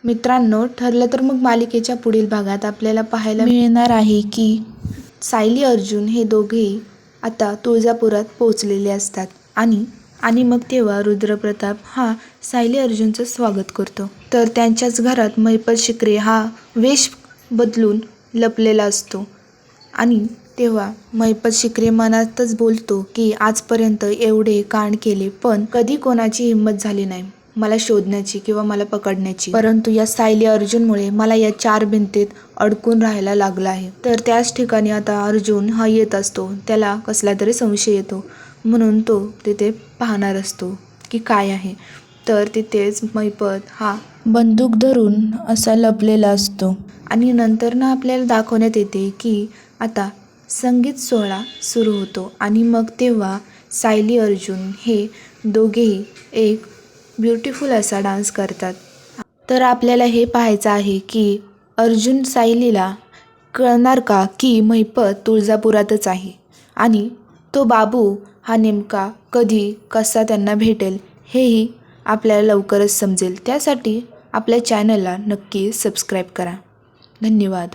मित्रांनो, ठरलं तर मग मालिकेच्या पुढील भागात आपल्याला पाहायला मिळणार आहे की सायली अर्जुन हे दोघेही आता तुळजापुरात पोहोचलेले असतात आणि मग तेव्हा रुद्रप्रताप हा सायली अर्जुनचं स्वागत करतो. तर त्यांच्याच घरात महिपत शिक्रे हा वेश बदलून लपलेला असतो आणि तेव्हा महिपत शिक्रे मनातच बोलतो की आजपर्यंत एवढे कांड केले पण कधी कोणाची हिंमत झाली नाही मला शोधण्याची किंवा मला पकडण्याची, परंतु या सायली अर्जुनमुळे मला या 4 भिंतीत अडकून राहायला लागलं आहे. तर त्याच ठिकाणी आता अर्जुन हा येत असतो. त्याला कसला तरी संशय येतो म्हणून तो तिथे पाहणार असतो की काय आहे. तर तिथेच महिपत हा बंदूक धरून असा लपलेला असतो आणि नंतर ना आपल्याला दाखवण्यात येते की आता संगीत सोहळा सुरू होतो आणि मग तेव्हा सायली अर्जुन हे दोघेही एक ब्युटिफुल असा डान्स करतात. तर आपल्याला हे पाहायचं आहे की अर्जुन सायलीला कळणार का की महिपत तुळजापुरातच आहे आणि तो बाबू हा नेमका कधी कसा त्यांना भेटेल हेही आपल्याला लवकरच समजेल. त्यासाठी आपल्या चॅनलला नक्की सबस्क्राईब करा. धन्यवाद.